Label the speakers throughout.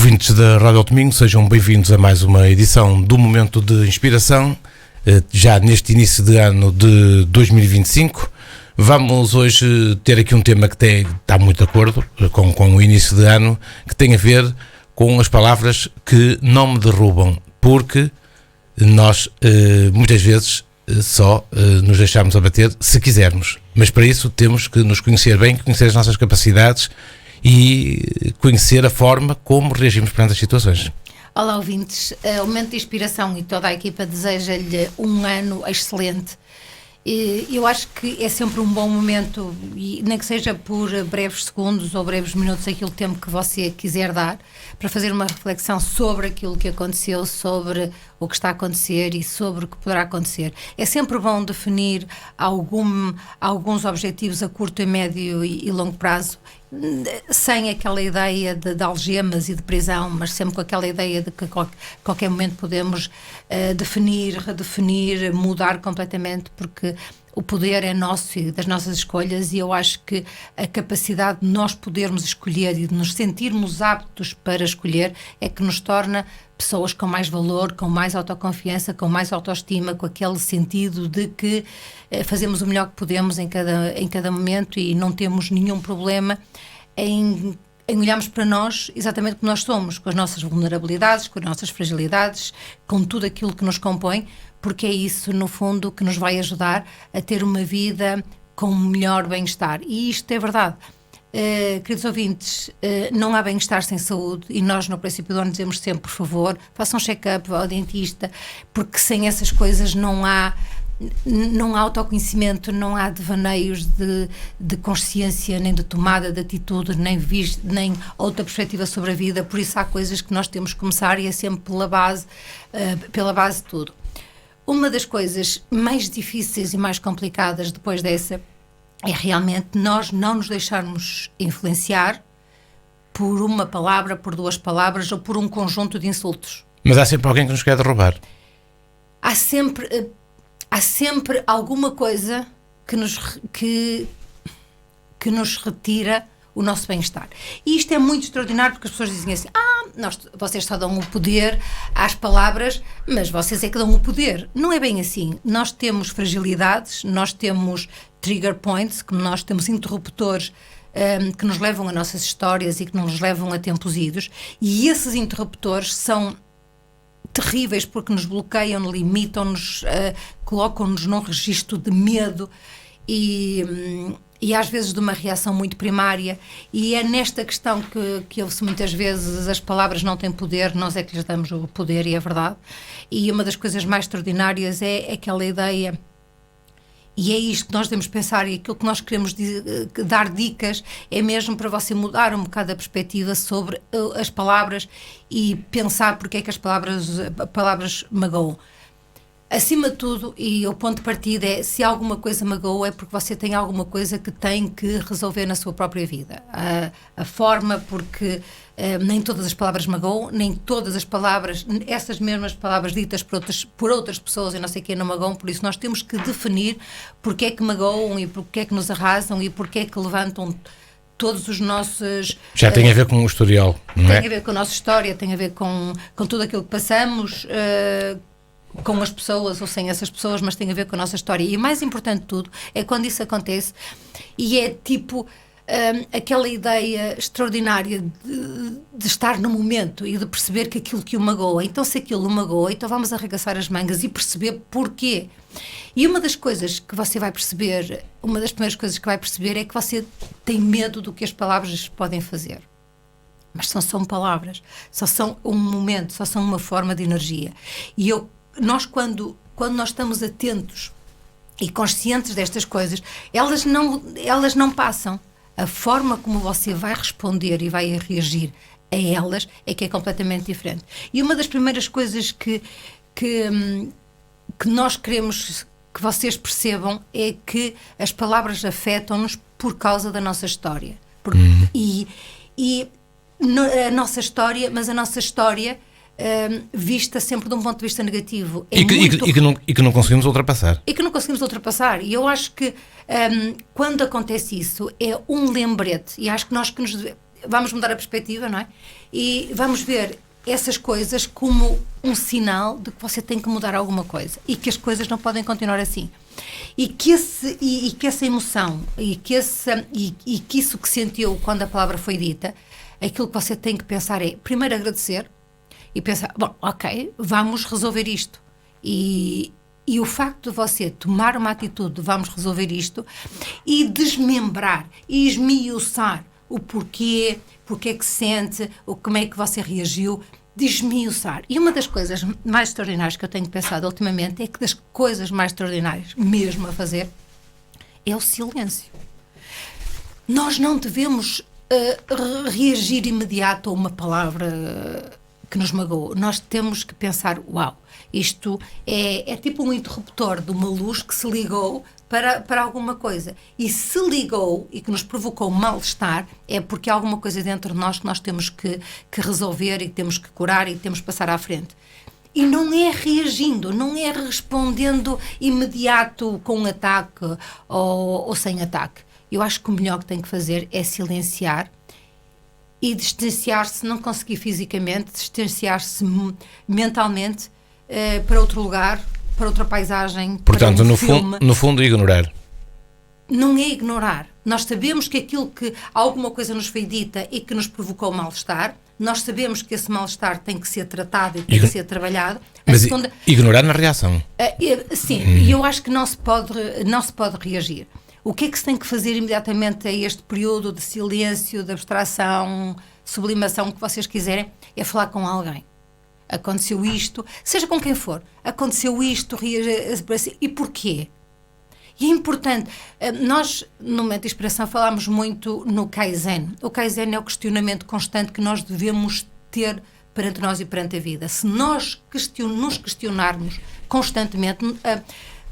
Speaker 1: Ouvintes da Rádio ao Domingo, sejam bem-vindos a mais uma edição do Momento de Inspiração, já neste início de ano de 2025. Vamos hoje ter aqui um tema que está muito de acordo com o início de ano, que tem a ver com as palavras que não me derrubam, porque nós muitas vezes só nos deixamos abater se quisermos, mas para isso temos que nos conhecer bem, conhecer as nossas capacidades e conhecer a forma como reagimos perante as situações.
Speaker 2: Olá, ouvintes. O Momento de Inspiração e toda a equipa deseja-lhe um ano excelente. Eu acho que é sempre um bom momento, e nem que seja por breves segundos ou breves minutos, aquele tempo que você quiser dar, para fazer uma reflexão sobre aquilo que aconteceu, sobre o que está a acontecer e sobre o que poderá acontecer. É sempre bom definir alguns objetivos a curto, a médio e longo prazo, sem aquela ideia de algemas e de prisão, mas sempre com aquela ideia de que a qualquer momento podemos definir, redefinir, mudar completamente, porque o poder é nosso e das nossas escolhas, e eu acho que a capacidade de nós podermos escolher e de nos sentirmos aptos para escolher é que nos torna pessoas com mais valor, com mais autoconfiança, com mais autoestima, com aquele sentido de que fazemos o melhor que podemos em cada momento e não temos nenhum problema em olharmos para nós exatamente como nós somos, com as nossas vulnerabilidades, com as nossas fragilidades, com tudo aquilo que nos compõe, porque é isso, no fundo, que nos vai ajudar a ter uma vida com melhor bem-estar. E isto é verdade. Queridos ouvintes, não há bem-estar sem saúde, e nós no princípio do ano dizemos sempre, por favor, façam um check-up, vá ao dentista, porque sem essas coisas não há autoconhecimento, não há devaneios de consciência, nem de tomada de atitude, nem outra perspectiva sobre a vida. Por isso há coisas que nós temos que começar, e é sempre pela base de tudo. Uma das coisas mais difíceis e mais complicadas depois dessa é realmente nós não nos deixarmos influenciar por uma palavra, por duas palavras ou por um conjunto de insultos.
Speaker 1: Mas há sempre alguém que nos quer derrubar.
Speaker 2: Há sempre alguma coisa que nos retira o nosso bem-estar. E isto é muito extraordinário, porque as pessoas dizem assim, vocês só dão o poder às palavras, mas vocês é que dão o poder. Não é bem assim. Nós temos fragilidades, nós temos trigger points, como nós temos interruptores que nos levam a nossas histórias e que nos levam a tempos idos, e esses interruptores são terríveis porque nos bloqueiam, limitam-nos, colocam-nos num registro de medo e às vezes de uma reação muito primária, e é nesta questão que ouve-se muitas vezes as palavras não têm poder, nós é que lhes damos o poder, e é verdade. E uma das coisas mais extraordinárias é aquela ideia, e é isto que nós devemos pensar, e aquilo que nós queremos dar dicas é mesmo para você mudar um bocado a perspectiva sobre as palavras e pensar porque é que as palavras magoam. Acima de tudo, e o ponto de partida é, se alguma coisa magoa é porque você tem alguma coisa que tem que resolver na sua própria vida. A forma, porque nem todas as palavras magoam, nem todas as palavras, essas mesmas palavras ditas por outras pessoas e não sei quem não magoam, por isso nós temos que definir porque é que magoam e porque é que nos arrasam e porque é que levantam todos os nossos...
Speaker 1: Já tem a ver com o historial, não é?
Speaker 2: Tem a ver com a nossa história, tem a ver com tudo aquilo que passamos, com as pessoas ou sem essas pessoas, mas tem a ver com a nossa história. E o mais importante de tudo é quando isso acontece, e é tipo aquela ideia extraordinária de estar no momento e de perceber que aquilo que o magoa, então se aquilo o magoa, então vamos arregaçar as mangas e perceber porquê. E uma das coisas que você vai perceber, uma das primeiras coisas que vai perceber é que você tem medo do que as palavras podem fazer. Mas são palavras, só são um momento, só são uma forma de energia. E nós, quando nós estamos atentos e conscientes destas coisas, elas não passam. A forma como você vai responder e vai reagir a elas é que é completamente diferente. E uma das primeiras coisas que nós queremos que vocês percebam é que as palavras afetam-nos por causa da nossa história. A nossa história, mas a nossa história vista sempre de um ponto de vista negativo.
Speaker 1: E que não conseguimos ultrapassar.
Speaker 2: E eu acho que quando acontece isso, é um lembrete, e acho que vamos mudar a perspectiva, não é? E vamos ver essas coisas como um sinal de que você tem que mudar alguma coisa e que as coisas não podem continuar assim. E que essa emoção e que isso que sentiu quando a palavra foi dita, aquilo que você tem que pensar é, primeiro, agradecer e pensar, bom, ok, vamos resolver isto. E o facto de você tomar uma atitude de vamos resolver isto e desmembrar e esmiuçar o porquê, porque é que se sente, como é que você reagiu, desmiuçar. E uma das coisas mais extraordinárias que eu tenho pensado ultimamente é que das coisas mais extraordinárias mesmo a fazer é o silêncio. Nós não devemos reagir imediato a uma palavra que nos magoou. Nós temos que pensar, uau, isto é tipo um interruptor de uma luz que se ligou para alguma coisa. E se ligou e que nos provocou mal-estar, é porque há alguma coisa dentro de nós que nós temos que resolver e que temos que curar e que temos que passar à frente. E não é reagindo, não é respondendo imediato com um ataque ou sem ataque. Eu acho que o melhor que tem que fazer é silenciar e distanciar-se, não conseguir fisicamente, distanciar-se mentalmente para outro lugar, para outra paisagem.
Speaker 1: Portanto,
Speaker 2: para
Speaker 1: no fundo, ignorar.
Speaker 2: Não é ignorar. Nós sabemos que aquilo que alguma coisa nos foi dita e que nos provocou mal-estar, nós sabemos que esse mal-estar tem que ser tratado e tem que ser trabalhado.
Speaker 1: Mas ignorar na reação.
Speaker 2: Sim, e eu acho que não se pode reagir. O que é que se tem que fazer imediatamente a este período de silêncio, de abstração, sublimação, o que vocês quiserem, é falar com alguém. Aconteceu isto, seja com quem for, aconteceu isto, e porquê? E é importante, nós no Momento de Inspiração falámos muito no Kaizen. O Kaizen é o questionamento constante que nós devemos ter perante nós e perante a vida. Se nós nos questionarmos constantemente,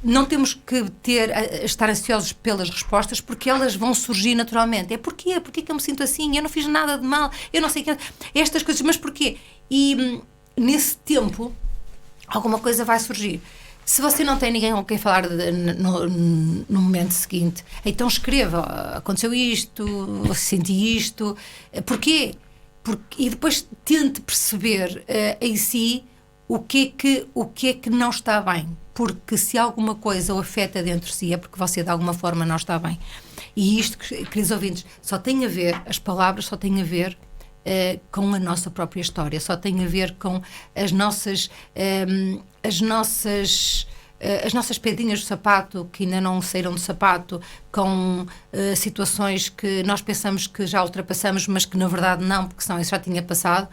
Speaker 2: não temos que estar ansiosos pelas respostas, porque elas vão surgir naturalmente. É porquê? Porquê que eu me sinto assim? Eu não fiz nada de mal, eu não sei que estas coisas, mas porquê? E nesse tempo alguma coisa vai surgir. Se você não tem ninguém com quem falar no momento seguinte, então escreva, aconteceu isto, senti isto, porquê? E depois tente perceber em si o que é que não está bem, porque se alguma coisa o afeta dentro de si é porque você de alguma forma não está bem. E isto, queridos ouvintes, só tem a ver, as palavras só têm a ver com a nossa própria história, só tem a ver com as nossas pedrinhas do sapato que ainda não saíram do sapato, com situações que nós pensamos que já ultrapassamos, mas que na verdade não, porque senão isso já tinha passado.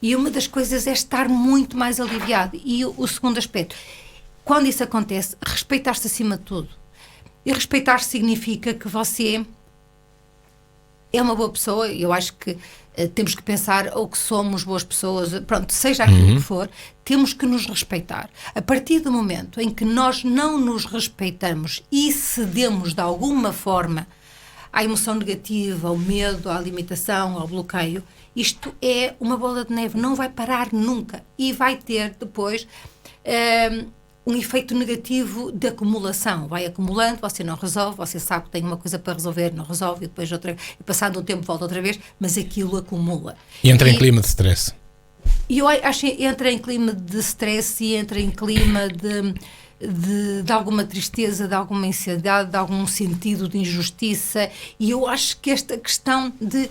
Speaker 2: E uma das coisas é estar muito mais aliviado. E o segundo aspecto, quando isso acontece, respeitar-se acima de tudo. E respeitar-se significa que você é uma boa pessoa. Eu acho que temos que pensar ou que somos boas pessoas, pronto, seja aquilo que for, temos que nos respeitar. A partir do momento em que nós não nos respeitamos e cedemos de alguma forma à emoção negativa, ao medo, à limitação, ao bloqueio, isto é uma bola de neve, não vai parar nunca e vai ter depois um efeito negativo de acumulação. Vai acumulando, você não resolve, você sabe que tem uma coisa para resolver, não resolve, e depois e passado um tempo volta outra vez, mas aquilo acumula.
Speaker 1: E entra em clima de stress.
Speaker 2: E eu acho que entra em clima de stress e entra em clima de alguma tristeza, de alguma ansiedade, de algum sentido de injustiça, e eu acho que esta questão de...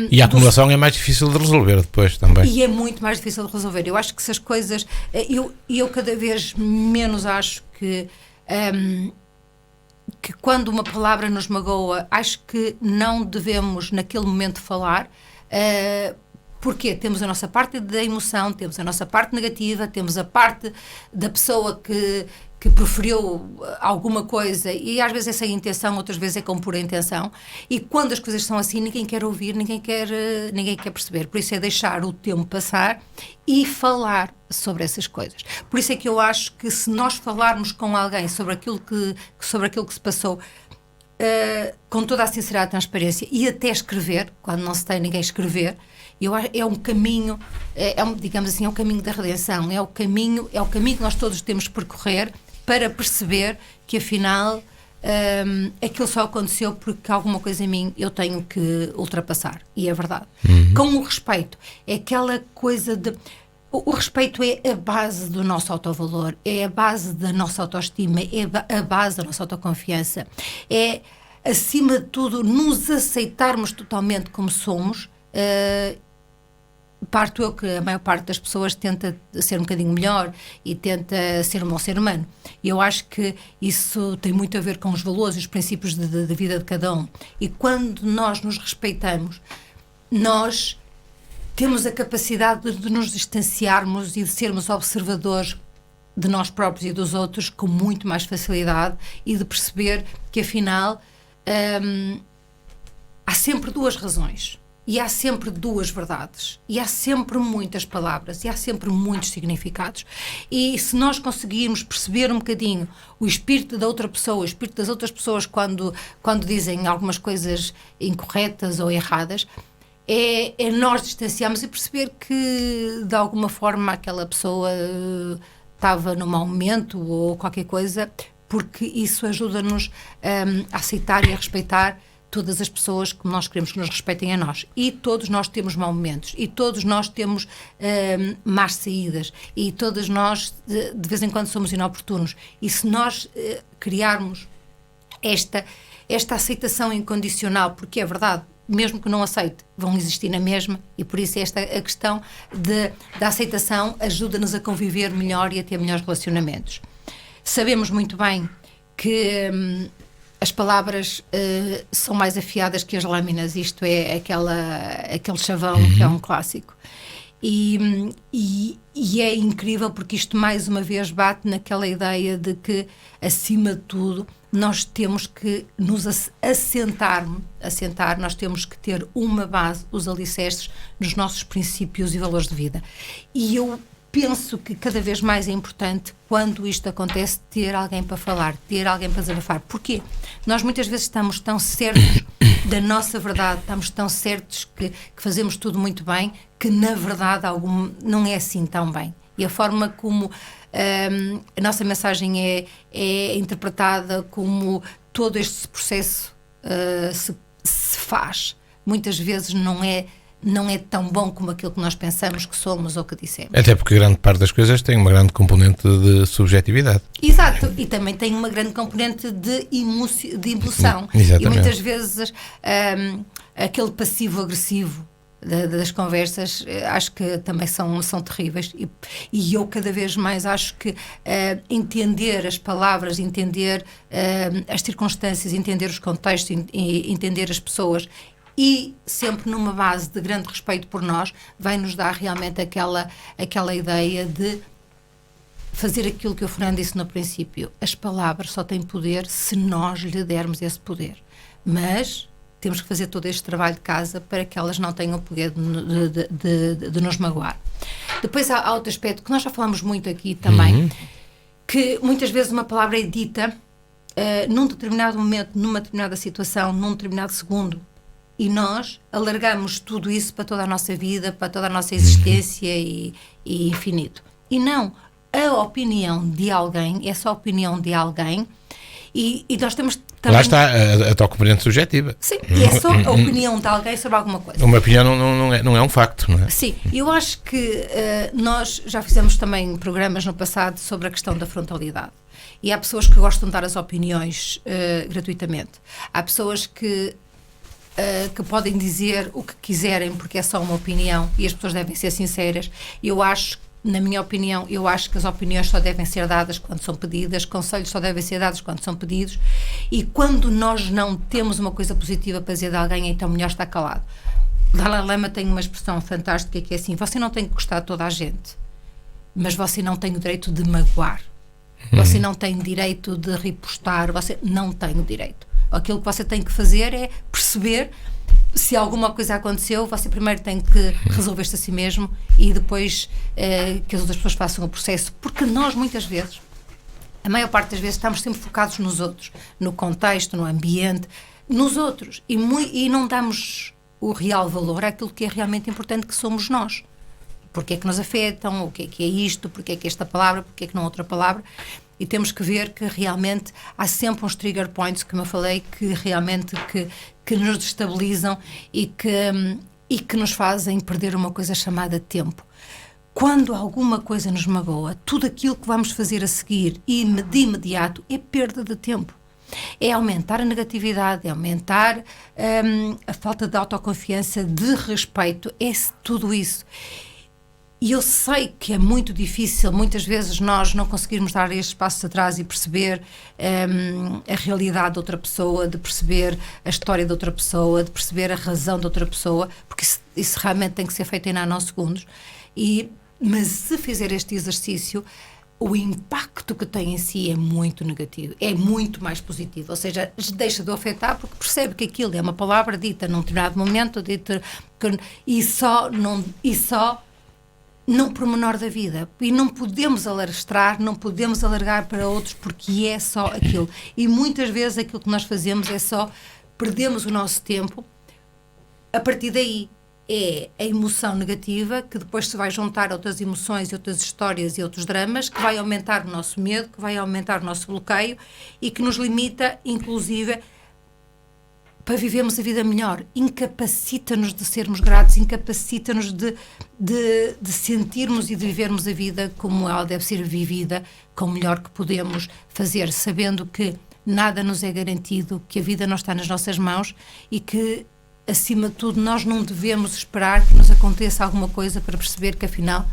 Speaker 1: e a acumulação é mais difícil de resolver depois também.
Speaker 2: E é muito mais difícil de resolver. Eu acho que se as coisas... Eu cada vez menos acho que quando uma palavra nos magoa, acho que não devemos naquele momento falar, porque temos a nossa parte da emoção, temos a nossa parte negativa, temos a parte da pessoa que preferiu alguma coisa, e às vezes é sem intenção, outras vezes é com pura intenção, e quando as coisas são assim, ninguém quer ouvir, ninguém quer perceber. Por isso é deixar o tempo passar e falar sobre essas coisas. Por isso é que eu acho que se nós falarmos com alguém sobre aquilo que se passou, com toda a sinceridade e transparência, e até escrever, quando não se tem ninguém escrever, é um caminho, digamos assim, é um caminho da redenção, é o caminho que nós todos temos que percorrer para perceber que afinal aquilo só aconteceu porque alguma coisa em mim eu tenho que ultrapassar, e é verdade. Com o respeito, é aquela coisa de... O respeito é a base do nosso autovalor, é a base da nossa autoestima, é a base da nossa autoconfiança, é, acima de tudo, nos aceitarmos totalmente como somos. Parto eu que a maior parte das pessoas tenta ser um bocadinho melhor e tenta ser um bom ser humano. E eu acho que isso tem muito a ver com os valores e os princípios de vida de cada um. E quando nós nos respeitamos, nós temos a capacidade de nos distanciarmos e de sermos observadores de nós próprios e dos outros com muito mais facilidade, e de perceber que, afinal, há sempre duas razões. E há sempre duas verdades, e há sempre muitas palavras, e há sempre muitos significados. E se nós conseguirmos perceber um bocadinho o espírito da outra pessoa, o espírito das outras pessoas quando dizem algumas coisas incorretas ou erradas, é nós distanciarmos e perceber que, de alguma forma, aquela pessoa estava num mau momento ou qualquer coisa, porque isso ajuda-nos a aceitar e a respeitar todas as pessoas que nós queremos que nos respeitem a nós. E todos nós temos maus momentos, e todos nós temos más saídas, e todos nós de vez em quando somos inoportunos. E se nós criarmos esta aceitação incondicional, porque é verdade, mesmo que não aceite, vão existir na mesma, e por isso a questão da aceitação ajuda-nos a conviver melhor e a ter melhores relacionamentos. Sabemos muito bem que as palavras são mais afiadas que as lâminas, isto é aquele chavão que é um clássico. E é incrível, porque isto mais uma vez bate naquela ideia de que, acima de tudo, nós temos que nos assentar, nós temos que ter uma base, os alicerces nos nossos princípios e valores de vida. E eu penso que cada vez mais é importante, quando isto acontece, ter alguém para falar, ter alguém para desabafar. Porquê? Nós muitas vezes estamos tão certos da nossa verdade, estamos tão certos que fazemos tudo muito bem, que na verdade não é assim tão bem. E a forma como a nossa mensagem é interpretada, como todo este processo se faz, muitas vezes não é tão bom como aquilo que nós pensamos que somos ou que dissemos.
Speaker 1: Até porque grande parte das coisas tem uma grande componente de subjetividade.
Speaker 2: Exato, e também tem uma grande componente de emoção.
Speaker 1: Exatamente.
Speaker 2: E muitas vezes aquele passivo-agressivo das conversas, acho que também são terríveis, e eu cada vez mais acho que entender as palavras, entender as circunstâncias, entender os contextos, entender as pessoas, e sempre numa base de grande respeito por nós, vai nos dar realmente aquela ideia de fazer aquilo que o Fernando disse no princípio. As palavras só têm poder se nós lhe dermos esse poder, mas temos que fazer todo este trabalho de casa para que elas não tenham o poder de nos magoar. Depois há outro aspecto que nós já falamos muito aqui também, que muitas vezes uma palavra é dita num determinado momento, numa determinada situação, num determinado segundo, e nós alargamos tudo isso para toda a nossa vida, para toda a nossa existência e infinito. E não, a opinião de alguém é só a opinião de alguém, e nós temos também...
Speaker 1: Lá está a tua componente subjetiva.
Speaker 2: Sim, e é só a opinião de alguém sobre alguma coisa.
Speaker 1: Uma opinião não é um facto, não é?
Speaker 2: Sim, eu acho que nós já fizemos também programas no passado sobre a questão da frontalidade. E há pessoas que gostam de dar as opiniões gratuitamente. Há pessoas que podem dizer o que quiserem porque é só uma opinião, e as pessoas devem ser sinceras. Na minha opinião, eu acho que as opiniões só devem ser dadas quando são pedidas, conselhos só devem ser dados quando são pedidos, e quando nós não temos uma coisa positiva para dizer de alguém, então melhor estar calado. Dalai Lama tem uma expressão fantástica que é assim: você não tem que gostar de toda a gente, mas você não tem o direito de magoar, você não tem direito de ripostar, você não tem o direito. Aquilo que você tem que fazer é perceber se alguma coisa aconteceu. Você primeiro tem que resolver-se a si mesmo, e depois que as outras pessoas façam o processo, porque nós muitas vezes, a maior parte das vezes, estamos sempre focados nos outros, no contexto, no ambiente, nos outros, e não damos o real valor àquilo que é realmente importante, que somos nós. Porque é que nos afetam, o que é isto, porque é que esta palavra, porque é que não outra palavra. e temos que ver que realmente há sempre uns trigger points, como eu falei, que realmente que nos destabilizam e que nos fazem perder uma coisa chamada tempo. Quando alguma coisa nos magoa, tudo aquilo que vamos fazer a seguir e de imediato é perda de tempo. É aumentar a negatividade, é aumentar a falta de autoconfiança, de respeito, é tudo isso. E eu sei que é muito difícil, muitas vezes nós não conseguirmos dar estes passos atrás e perceber a realidade de outra pessoa, de perceber a história de outra pessoa, de perceber a razão de outra pessoa, porque isso realmente tem que ser feito em nanosegundos. Mas se fizer este exercício, o impacto que tem em si é muito negativo, é muito mais positivo, ou seja, deixa de o afetar porque percebe que aquilo é uma palavra dita num determinado momento e só num pormenor da vida, e não podemos alastrar, não podemos alargar para outros porque é só aquilo, e muitas vezes aquilo que nós fazemos é só perdemos o nosso tempo. A partir daí é a emoção negativa que depois se vai juntar a outras emoções e outras histórias e outros dramas, que vai aumentar o nosso medo, que vai aumentar o nosso bloqueio e que nos limita, inclusive, para vivermos a vida melhor. Incapacita-nos de sermos gratos, incapacita-nos de sentirmos e de vivermos a vida como ela deve ser vivida, com o melhor que podemos fazer, sabendo que nada nos é garantido, que a vida não está nas nossas mãos e que, acima de tudo, nós não devemos esperar que nos aconteça alguma coisa para perceber que, afinal,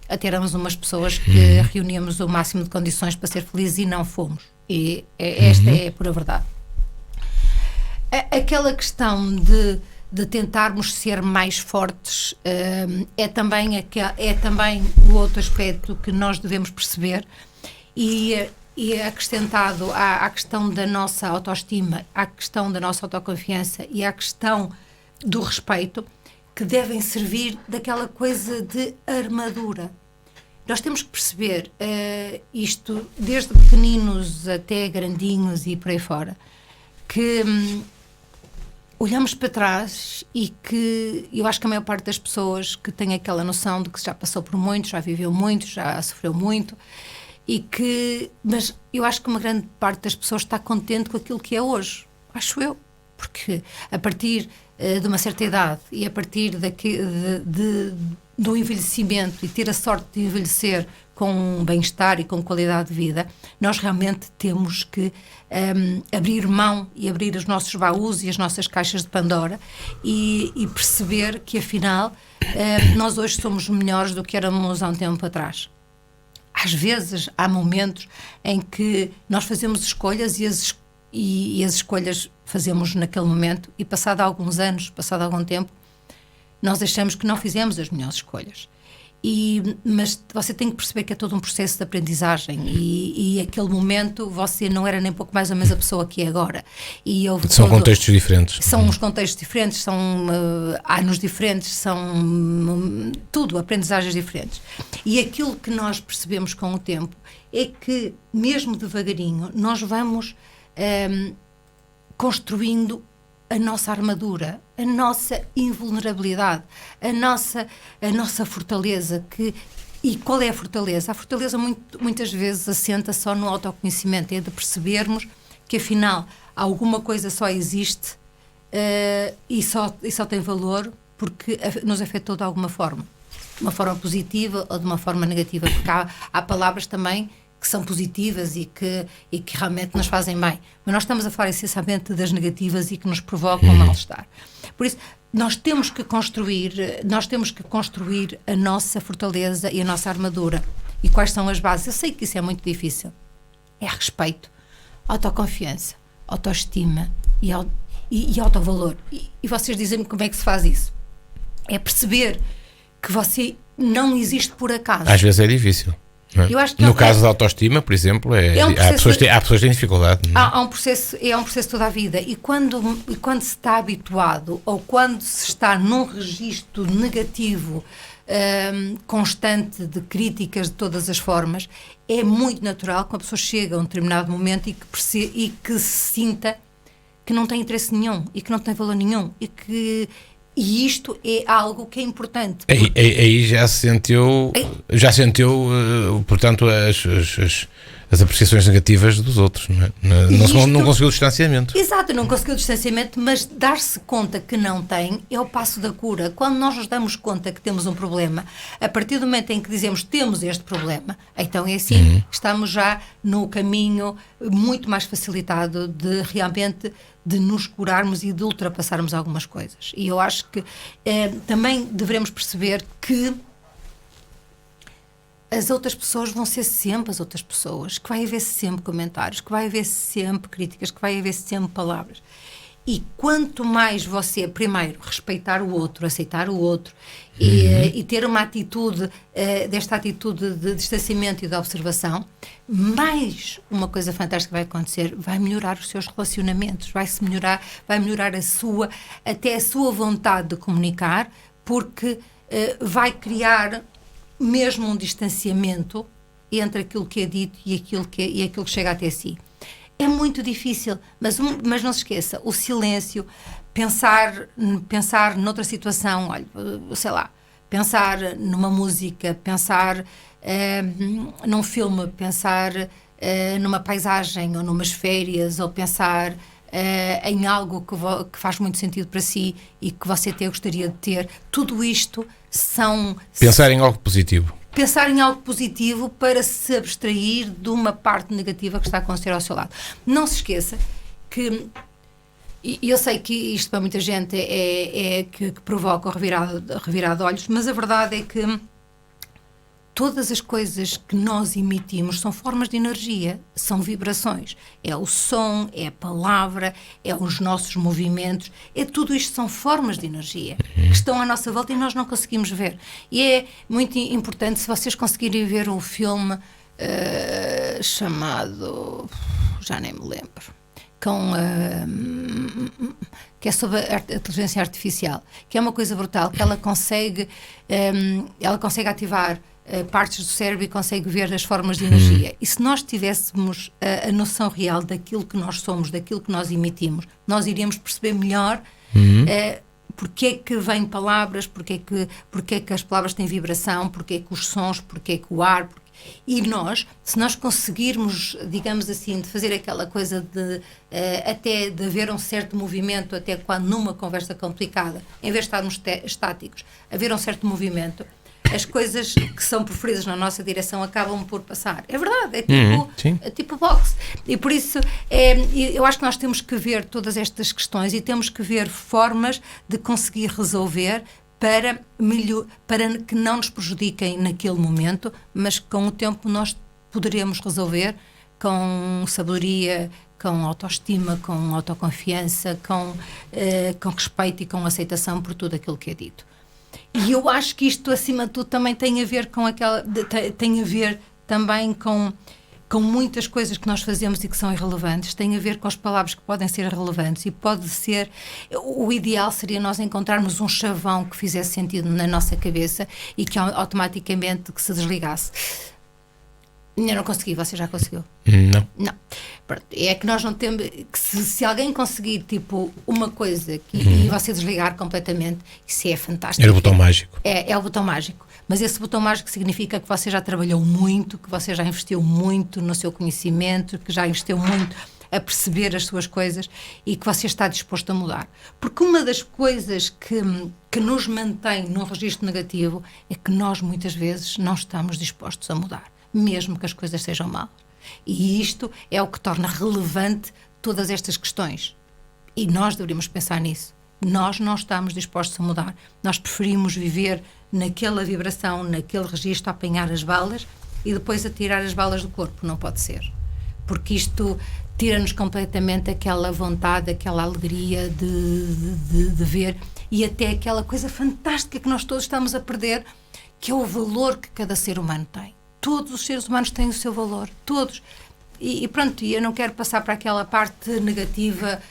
Speaker 2: até éramos umas pessoas que reuníamos o máximo de condições para ser felizes e não fomos. E esta é a pura verdade. Aquela questão de tentarmos ser mais fortes é também o outro aspecto que nós devemos perceber e acrescentado à questão da nossa autoestima, à questão da nossa autoconfiança e à questão do respeito, que devem servir daquela coisa de armadura. Nós temos que perceber isto, desde pequeninos até grandinhos e por aí fora, que olhamos para trás e que eu acho que a maior parte das pessoas que tem aquela noção de que já passou por muito, já viveu muito, já sofreu muito, mas eu acho que uma grande parte das pessoas está contente com aquilo que é hoje, acho eu, porque a partir de uma certa idade e a partir do envelhecimento e ter a sorte de envelhecer com bem-estar e com qualidade de vida, nós realmente temos que abrir mão e abrir os nossos baús e as nossas caixas de Pandora e perceber que afinal nós hoje somos melhores do que éramos há um tempo atrás. Às vezes há momentos em que nós fazemos escolhas e as escolhas fazemos naquele momento e passado alguns anos, passado algum tempo, nós achamos que não fizemos as melhores escolhas. Mas você tem que perceber que é todo um processo de aprendizagem e aquele momento você não era nem pouco mais ou menos a pessoa que é agora.
Speaker 1: São contextos diferentes.
Speaker 2: São uns contextos diferentes, são anos diferentes, são tudo, aprendizagens diferentes. E aquilo que nós percebemos com o tempo é que, mesmo devagarinho, nós vamos construindo a nossa armadura, a nossa invulnerabilidade, a nossa fortaleza. E qual é a fortaleza? A fortaleza muitas vezes assenta só no autoconhecimento, é de percebermos que afinal alguma coisa só existe e só tem valor porque nos afetou de alguma forma. De uma forma positiva ou de uma forma negativa, porque há palavras também que são positivas e que realmente nos fazem bem. Mas nós estamos a falar essencialmente das negativas e que nos provocam mal-estar. Por isso, nós temos que construir a nossa fortaleza e a nossa armadura. E quais são as bases? Eu sei que isso é muito difícil. É respeito, autoconfiança, autoestima e autovalor. E vocês dizem-me como é que se faz isso? É perceber que você não existe por acaso.
Speaker 1: Às vezes é difícil. Eu acho que no caso da autoestima, por exemplo, há pessoas que têm dificuldade.
Speaker 2: É um processo toda a vida. E quando se está habituado ou quando se está num registro negativo constante de críticas de todas as formas, é muito natural que uma pessoa chegue a um determinado momento e que se sinta que não tem interesse nenhum e que não tem valor nenhum e isto é algo que é importante.
Speaker 1: Aí já sentiu, portanto, as apreciações negativas dos outros, não é? Não conseguiu o distanciamento.
Speaker 2: Exato, não conseguiu o distanciamento, mas dar-se conta que não tem é o passo da cura. Quando nós nos damos conta que temos um problema, a partir do momento em que dizemos temos este problema, então é assim, estamos já no caminho muito mais facilitado de realmente de nos curarmos e de ultrapassarmos algumas coisas. E eu acho que também devemos perceber que as outras pessoas vão ser sempre as outras pessoas, que vai haver sempre comentários, que vai haver sempre críticas, que vai haver sempre palavras. E quanto mais você, primeiro, respeitar o outro, aceitar o outro e ter uma atitude, desta atitude de distanciamento e de observação, mais uma coisa fantástica vai acontecer, vai melhorar os seus relacionamentos, vai melhorar até a sua vontade de comunicar, porque vai criar mesmo um distanciamento entre aquilo que é dito e aquilo que chega até si. É muito difícil, mas não se esqueça, o silêncio, pensar noutra situação, olha, sei lá, pensar numa música, pensar num filme, pensar numa paisagem ou numas férias, ou pensar em algo que faz muito sentido para si e que você até gostaria de ter, tudo isto são...
Speaker 1: Pensar em algo positivo.
Speaker 2: Pensar em algo positivo para se abstrair de uma parte negativa que está a acontecer ao seu lado. Não se esqueça que, e eu sei que isto para muita gente que provoca o revirar de olhos, mas a verdade é que todas as coisas que nós emitimos são formas de energia, são vibrações. É o som, é a palavra, é os nossos movimentos, tudo isto são formas de energia que estão à nossa volta e nós não conseguimos ver. E é muito importante, se vocês conseguirem ver um filme chamado, já nem me lembro, que é sobre a inteligência artificial, que é uma coisa brutal, que ela consegue ativar partes do cérebro e consegue ver as formas de energia. E se nós tivéssemos a noção real daquilo que nós somos, daquilo que nós emitimos, nós iríamos perceber melhor porque é que vêm palavras, porque é que as palavras têm vibração, porque é que os sons, porque é que o ar... E nós, se nós conseguirmos, digamos assim, de fazer aquela coisa de até de haver um certo movimento, até quando numa conversa complicada, em vez de estarmos estáticos, haver um certo movimento, as coisas que são preferidas na nossa direção acabam por passar. É verdade, é tipo boxe. E por isso, eu acho que nós temos que ver todas estas questões e temos que ver formas de conseguir resolver para que não nos prejudiquem naquele momento, mas com o tempo nós poderemos resolver com sabedoria, com autoestima, com autoconfiança, com respeito e com aceitação por tudo aquilo que é dito. E eu acho que isto, acima de tudo, também tem a ver também com muitas coisas que nós fazemos e que são irrelevantes, tem a ver com as palavras que podem ser irrelevantes e pode ser, o ideal seria nós encontrarmos um chavão que fizesse sentido na nossa cabeça e que automaticamente que se desligasse. Eu não consegui, você já conseguiu? Não. É que nós não temos, que se alguém conseguir tipo uma coisa e você desligar completamente, isso é fantástico.
Speaker 1: Era o botão mágico.
Speaker 2: É o botão mágico. Mas esse botão mágico significa que você já trabalhou muito, que você já investiu muito no seu conhecimento, que já investiu muito a perceber as suas coisas e que você está disposto a mudar. Porque uma das coisas que nos mantém num registro negativo é que nós muitas vezes não estamos dispostos a mudar, mesmo que as coisas sejam mal. E isto é o que torna relevante todas estas questões. E nós deveríamos pensar nisso. Nós não estamos dispostos a mudar. Nós preferimos viver naquela vibração, naquele registro, a apanhar as balas e depois a tirar as balas do corpo. Não pode ser. Porque isto tira-nos completamente aquela vontade, aquela alegria de ver e até aquela coisa fantástica que nós todos estamos a perder, que é o valor que cada ser humano tem. Todos os seres humanos têm o seu valor. Todos. E pronto, eu não quero passar para aquela parte negativa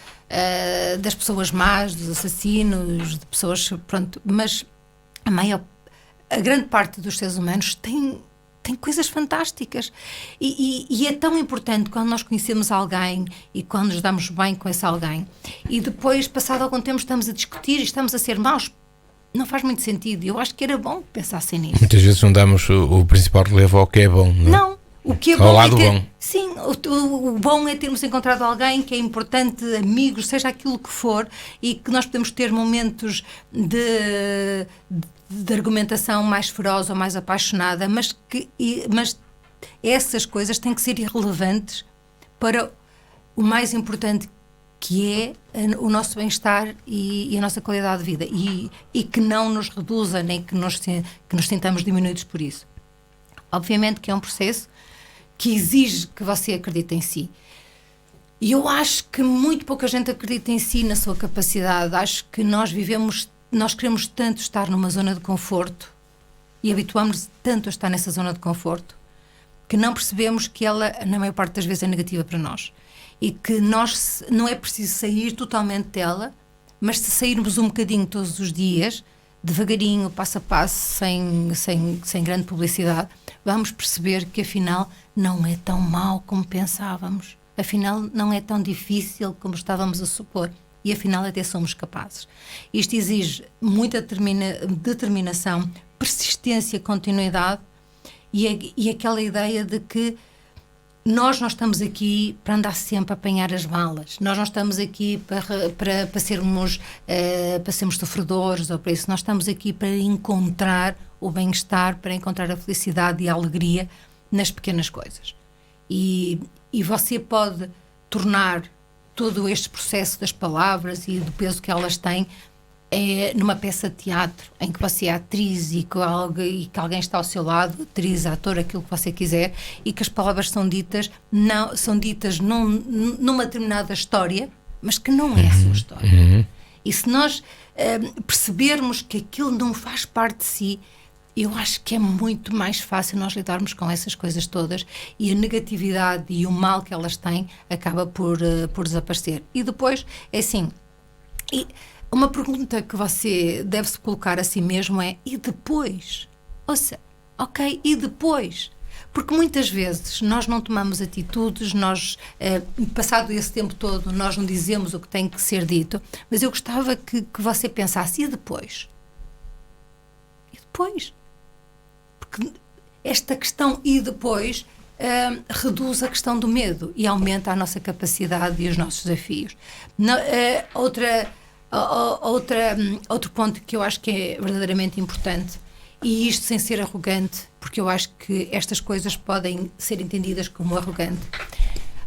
Speaker 2: das pessoas más, dos assassinos, de pessoas, pronto, mas a grande parte dos seres humanos tem coisas fantásticas e é tão importante quando nós conhecemos alguém e quando nos damos bem com esse alguém e depois, passado algum tempo, estamos a discutir e estamos a ser maus. Não faz muito sentido. Eu acho que era bom pensar nisso.
Speaker 1: Muitas vezes não damos o principal relevo ao que é bom, não é?
Speaker 2: Não. O que é
Speaker 1: Ao
Speaker 2: bom
Speaker 1: lado bom.
Speaker 2: Sim, o bom é termos encontrado alguém que é importante, amigos, seja aquilo que for, e que nós podemos ter momentos de argumentação mais feroz ou mais apaixonada, mas essas coisas têm que ser irrelevantes para o mais importante, que é o nosso bem-estar e a nossa qualidade de vida, e que não nos reduza, nem que nos sintamos diminuídos por isso. Obviamente que é um processo que exige que você acredite em si. E eu acho que muito pouca gente acredita em si, na sua capacidade. Acho que nós queremos tanto estar numa zona de conforto e habituamos-nos tanto a estar nessa zona de conforto que não percebemos que ela, na maior parte das vezes, é negativa para nós. E que nós não é preciso sair totalmente dela, mas se sairmos um bocadinho todos os dias, devagarinho, passo a passo, sem grande publicidade, vamos perceber que afinal não é tão mau como pensávamos, afinal não é tão difícil como estávamos a supor, e afinal até somos capazes. Isto exige muita determinação, persistência, continuidade, e aquela ideia de que nós não estamos aqui para andar sempre a apanhar as balas, nós não estamos aqui para sermos sofredores ou para isso, nós estamos aqui para encontrar o bem-estar, para encontrar a felicidade e a alegria nas pequenas coisas. E você pode tornar todo este processo das palavras e do peso que elas têm numa peça de teatro, em que você é atriz e que alguém está ao seu lado, atriz, ator, aquilo que você quiser, e que as palavras são ditas numa determinada história, mas que não é a sua história. E se nós percebermos que aquilo não faz parte de si, eu acho que é muito mais fácil nós lidarmos com essas coisas todas, e a negatividade e o mal que elas têm acaba por desaparecer. E depois, é assim... Uma pergunta que você deve se colocar a si mesmo é: e depois? Ouça, ok, e depois? Porque muitas vezes nós não tomamos atitudes, passado esse tempo todo, nós não dizemos o que tem que ser dito, mas eu gostava que você pensasse: e depois? E depois? Porque esta questão "e depois" reduz a questão do medo e aumenta a nossa capacidade e os nossos desafios. Outro ponto que eu acho que é verdadeiramente importante, e isto sem ser arrogante, porque eu acho que estas coisas podem ser entendidas como arrogante,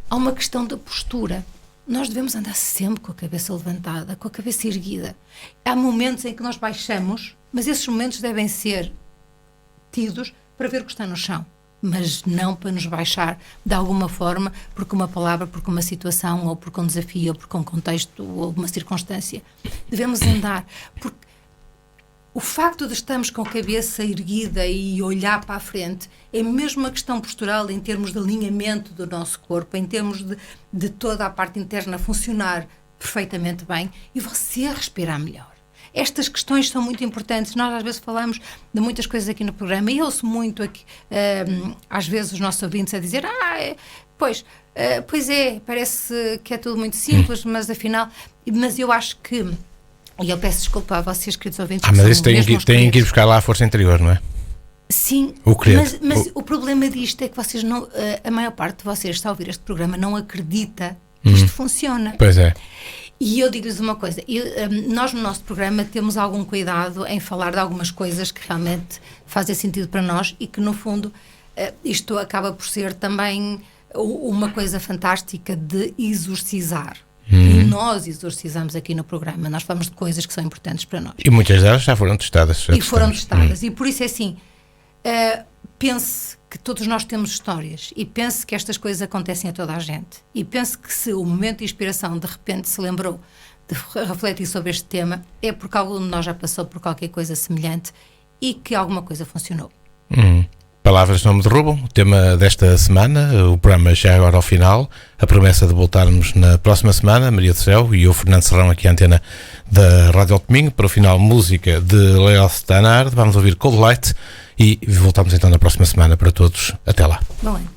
Speaker 2: há uma questão da postura. Nós devemos andar sempre com a cabeça levantada, com a cabeça erguida. Há momentos em que nós baixamos, mas esses momentos devem ser tidos para ver o que está no chão, mas não para nos baixar de alguma forma, porque uma palavra, porque uma situação, ou porque um desafio, ou porque um contexto, ou uma circunstância. Devemos andar, porque o facto de estarmos com a cabeça erguida e olhar para a frente é mesmo uma questão postural, em termos de alinhamento do nosso corpo, em termos de toda a parte interna funcionar perfeitamente bem, e você respirar melhor. Estas questões são muito importantes. Nós às vezes falamos de muitas coisas aqui no programa, e eu ouço muito aqui, às vezes os nossos ouvintes a dizer: pois é, parece que é tudo muito simples, mas afinal... Mas eu acho que... E eu peço desculpa a vocês, queridos ouvintes...
Speaker 1: mas isso tem que ir buscar lá a força interior, não é?
Speaker 2: Sim,
Speaker 1: o
Speaker 2: mas o problema disto é que vocês não... A maior parte de vocês que está a ouvir este programa não acredita que isto funciona.
Speaker 1: Pois é.
Speaker 2: E eu digo-lhes uma coisa, nós no nosso programa temos algum cuidado em falar de algumas coisas que realmente fazem sentido para nós, e que no fundo isto acaba por ser também uma coisa fantástica de exorcizar. E nós exorcizamos aqui no programa, nós falamos de coisas que são importantes para nós.
Speaker 1: E muitas delas já foram testadas.
Speaker 2: E por isso é assim, pense que todos nós temos histórias, e pense que estas coisas acontecem a toda a gente, e pense que se o momento de inspiração de repente se lembrou de refletir sobre este tema, é porque algum de nós já passou por qualquer coisa semelhante e que alguma coisa funcionou.
Speaker 1: Palavras não me derrubam, o tema desta semana. O programa já agora ao final, a promessa de voltarmos na próxima semana, Maria do Céu e eu, Fernando Serrão, aqui à antena da Rádio Alto Minho. Para o final, música de Leo Stannard. Vamos ouvir Cold Light e voltamos então na próxima semana. Para todos, até lá.
Speaker 2: Bom ano.